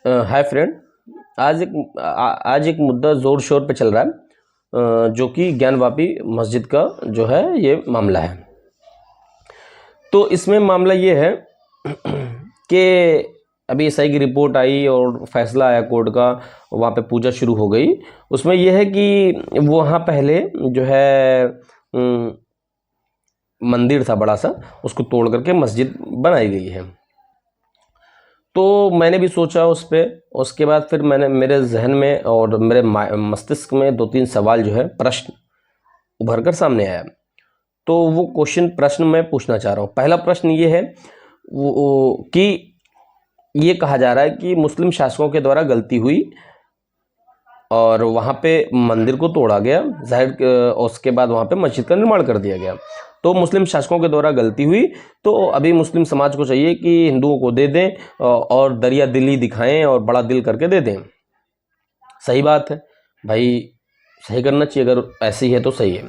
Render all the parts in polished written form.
Hi friend. आज एक मुद्दा ज़ोर शोर पे चल रहा है, जो कि ज्ञानवापी मस्जिद का जो है ये मामला है। तो इसमें मामला ये है कि अभी एसआई की रिपोर्ट आई और फैसला आया कोर्ट का, वहाँ पे पूजा शुरू हो गई। उसमें यह है कि वहाँ पहले जो है मंदिर था बड़ा सा, उसको तोड़ करके मस्जिद बनाई गई है। तो मैंने भी सोचा उस पर, उसके बाद फिर मेरे जहन में और मेरे मस्तिष्क में 2-3 सवाल जो है, प्रश्न उभर कर सामने आया। तो वो प्रश्न मैं पूछना चाह रहा हूँ। पहला प्रश्न ये है कि ये कहा जा रहा है कि मुस्लिम शासकों के द्वारा गलती हुई और वहाँ पे मंदिर को तोड़ा गया, जाहिर उसके बाद वहाँ पे मस्जिद का निर्माण कर दिया गया। तो मुस्लिम शासकों के द्वारा गलती हुई, तो अभी मुस्लिम समाज को चाहिए कि हिंदुओं को दे दें और दरिया दिली दिखाएं और बड़ा दिल करके दे दें। सही बात है भाई, सही करना चाहिए, अगर ऐसी है तो सही है।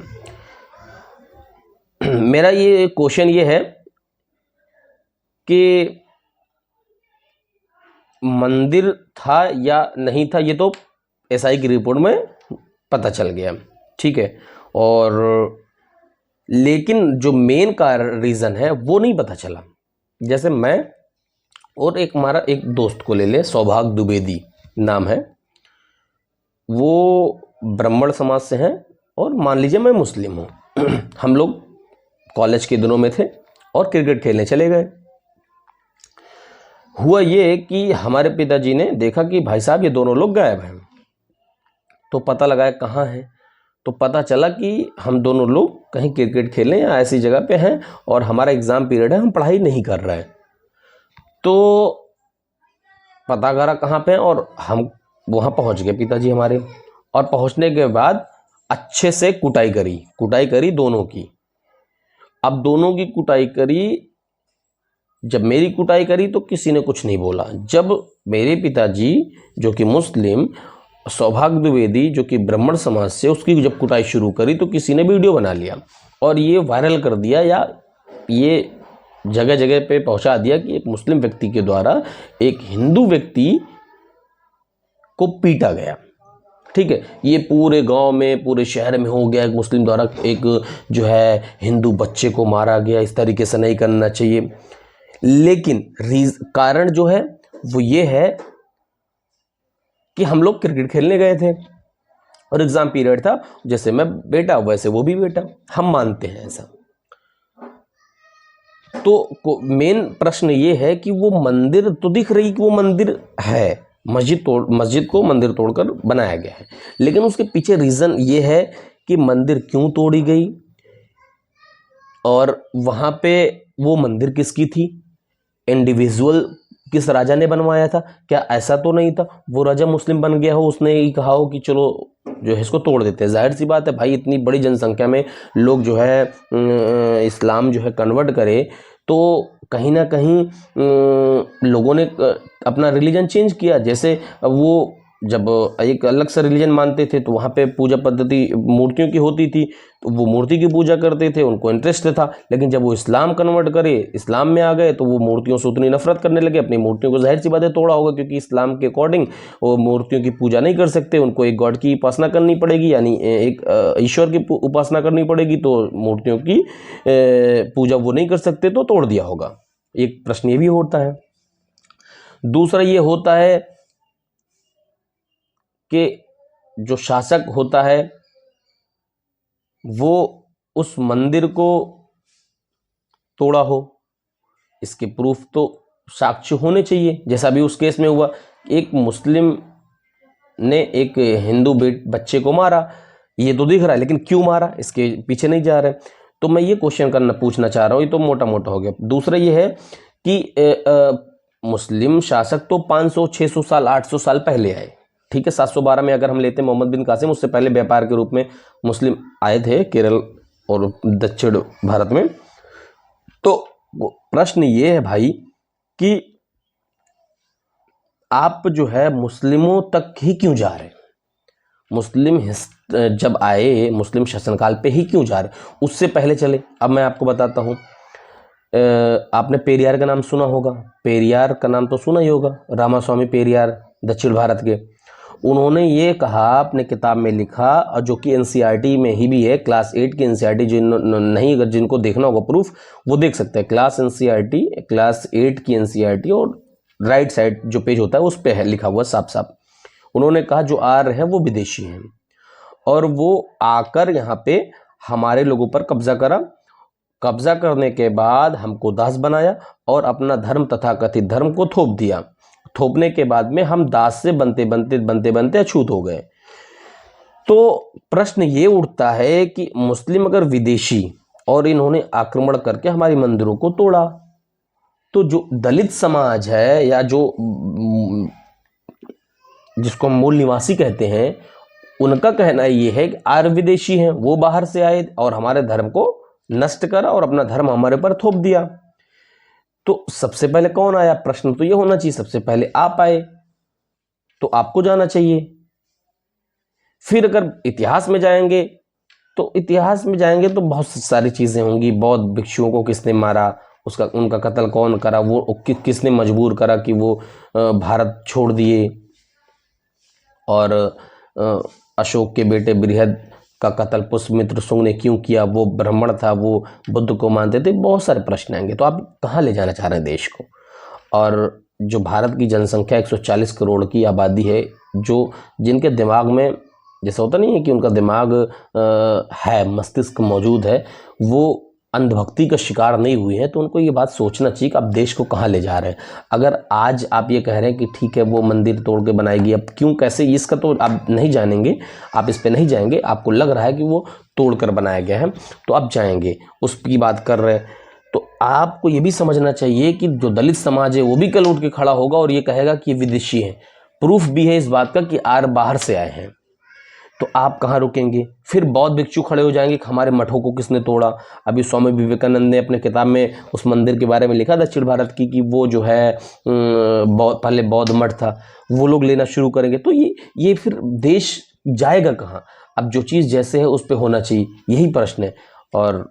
मेरा ये क्वेश्चन ये है कि मंदिर था या नहीं था, ये तो एसआई की रिपोर्ट में पता चल गया, ठीक है। और लेकिन जो मेन का रीज़न है वो नहीं पता चला। जैसे मैं और हमारा एक दोस्त को ले ले, सौभाग्य द्विवेदी नाम है, वो ब्राह्मण समाज से हैं और मान लीजिए मैं मुस्लिम हूँ। हम लोग कॉलेज के दिनों में थे और क्रिकेट खेलने चले गए। हुआ ये कि हमारे पिताजी ने देखा कि भाई साहब ये दोनों लोग गायब हैं। तो पता लगाया कहाँ हैं, तो पता चला कि हम दोनों लोग कहीं क्रिकेट खेलने या ऐसी जगह पे हैं और हमारा एग्ज़ाम पीरियड है, हम पढ़ाई नहीं कर रहे हैं। तो पता करा कहाँ पे हैं और हम वहाँ पहुँच गए पिताजी हमारे। और पहुँचने के बाद अच्छे से कुटाई करी दोनों की। अब दोनों की कुटाई करी, जब मेरी कुटाई करी तो किसी ने कुछ नहीं बोला। जब मेरे पिताजी जो कि मुस्लिम, सौभाग्य द्विवेदी जो कि ब्राह्मण समाज से, उसकी जब कुटाई शुरू करी तो किसी ने वीडियो बना लिया और ये वायरल कर दिया या ये जगह जगह पे पहुंचा दिया कि एक मुस्लिम व्यक्ति के द्वारा एक हिंदू व्यक्ति को पीटा गया। ठीक है, ये पूरे गांव में, पूरे शहर में हो गया, एक मुस्लिम द्वारा एक जो है हिंदू बच्चे को मारा गया। इस तरीके से नहीं करना चाहिए। लेकिन कारण जो है वो ये है कि हम लोग क्रिकेट खेलने गए थे और एग्जाम पीरियड था। जैसे मैं बेटा वैसे वो भी बेटा, हम मानते हैं ऐसा। तो मेन प्रश्न ये है कि वो मंदिर तो दिख रही कि वो मंदिर है, मस्जिद को मंदिर तोड़कर बनाया गया है, लेकिन उसके पीछे रीज़न ये है कि मंदिर क्यों तोड़ी गई और वहाँ पे वो मंदिर किसकी थी, इंडिविजुअल किस राजा ने बनवाया था। क्या ऐसा तो नहीं था वो राजा मुस्लिम बन गया हो, उसने ही कहा हो कि चलो जो है इसको तोड़ देते हैं। जाहिर सी बात है भाई, इतनी बड़ी जनसंख्या में लोग जो है इस्लाम जो है कन्वर्ट करे तो कहीं ना कहीं लोगों ने अपना रिलीजन चेंज किया। जैसे वो जब एक अलग सा रिलीजन मानते थे तो वहाँ पे पूजा पद्धति मूर्तियों की होती थी, तो वो मूर्ति की पूजा करते थे, उनको इंटरेस्ट था। लेकिन जब वो इस्लाम कन्वर्ट करे, इस्लाम में आ गए, तो वो मूर्तियों से उतनी नफरत करने लगे। अपनी मूर्तियों को जाहिर सी बात है तोड़ा होगा, क्योंकि इस्लाम के अकॉर्डिंग वो मूर्तियों की पूजा नहीं कर सकते, उनको एक गॉड की उपासना करनी पड़ेगी, यानी एक ईश्वर की उपासना करनी पड़ेगी। तो मूर्तियों की पूजा वो नहीं कर सकते, तो तोड़ दिया होगा। एक प्रश्न ये भी होता है। दूसरा ये होता है कि जो शासक होता है वो उस मंदिर को तोड़ा हो, इसके प्रूफ तो साक्ष्य होने चाहिए। जैसा भी उस केस में हुआ, एक मुस्लिम ने एक हिंदू बच्चे को मारा, ये तो दिख रहा है, लेकिन क्यों मारा इसके पीछे नहीं जा रहे। तो मैं ये क्वेश्चन पूछना चाह रहा हूँ। ये तो मोटा मोटा हो गया। दूसरा ये है कि मुस्लिम शासक तो 500, 600 साल, 800 साल पहले आए। ठीक है, 712 में अगर हम लेते हैं मोहम्मद बिन कासिम, उससे पहले व्यापार के रूप में मुस्लिम आए थे केरल और दक्षिण भारत में। तो प्रश्न ये है भाई कि आप जो है मुस्लिमों तक ही क्यों जा रहे हैं? मुस्लिम जब आए मुस्लिम शासनकाल पे ही क्यों जा रहे? उससे पहले चले। अब मैं आपको बताता हूँ आपने पेरियार का नाम सुना होगा, पेरियार का नाम तो सुना ही होगा, रामास्वामी पेरियार, दक्षिण भारत के। उन्होंने ये कहा, अपने किताब में लिखा, और जो कि एनसीईआरटी में ही भी है, क्लास 8 की एनसीईआरटी, नहीं अगर जिनको देखना होगा प्रूफ वो देख सकते हैं, क्लास 8 की एनसीईआरटी, और राइट साइड जो पेज होता है उस पे है लिखा हुआ साफ साफ। उन्होंने कहा जो आर्य है वो विदेशी हैं, और वो आकर यहाँ पे हमारे लोगों पर कब्जा करा, कब्जा करने के बाद हमको दास बनाया और अपना धर्म तथाकथित धर्म को थोप दिया। थोपने के बाद में हम दास से बनते बनते बनते बनते अछूत हो गए। तो प्रश्न ये उठता है कि मुस्लिम अगर विदेशी और इन्होंने आक्रमण करके हमारी मंदिरों को तोड़ा, तो जो दलित समाज है या जो जिसको हम मूल निवासी कहते हैं, उनका कहना ये है कि आर्य विदेशी हैं, वो बाहर से आए और हमारे धर्म को नष्ट करा और अपना धर्म हमारे पर थोप दिया। तो सबसे पहले कौन आया? प्रश्न तो ये होना चाहिए सबसे पहले आप आए, तो आपको जाना चाहिए। फिर अगर इतिहास में जाएंगे तो बहुत सारी चीजें होंगी। बौद्ध भिक्षुओं को किसने मारा, उनका कत्ल कौन करा, वो किसने मजबूर करा कि वो भारत छोड़ दिए, और अशोक के बेटे बृहद का कत्ल पुष्यमित्र शुंग ने क्यों किया, वो ब्राह्मण था, वो बुद्ध को मानते थे। बहुत सारे प्रश्न आएंगे। तो आप कहाँ ले जाना चाह रहे हैं देश को? और जो भारत की जनसंख्या 140 करोड़ की आबादी है, जो जिनके दिमाग में जैसा होता नहीं है कि उनका दिमाग है, मस्तिष्क मौजूद है, वो अंधभक्ति का शिकार नहीं हुई है, तो उनको ये बात सोचना चाहिए कि आप देश को कहाँ ले जा रहे हैं। अगर आज आप ये कह रहे हैं कि ठीक है वो मंदिर तोड़ के बनाएगी, अब क्यों कैसे इसका तो आप नहीं जानेंगे, आप इस पे नहीं जाएंगे। आपको लग रहा है कि वो तोड़ कर बनाया गया है, तो आप जाएंगे, उसकी बात कर रहे हैं। तो आपको ये भी समझना चाहिए कि जो दलित समाज है वो भी कल उठ के खड़ा होगा और ये कहेगा कि विदेशी है। प्रूफ भी है इस बात का कि आर्य बाहर से आए हैं। तो आप कहाँ रुकेंगे? फिर बौद्ध भिक्षु खड़े हो जाएंगे कि हमारे मठों को किसने तोड़ा। अभी स्वामी विवेकानंद ने अपने किताब में उस मंदिर के बारे में लिखा दक्षिण भारत की, कि वो जो है पहले बौद्ध मठ था, वो लोग लेना शुरू करेंगे। तो ये फिर देश जाएगा कहाँ? अब जो चीज़ जैसे है उस पर होना चाहिए, यही प्रश्न है। और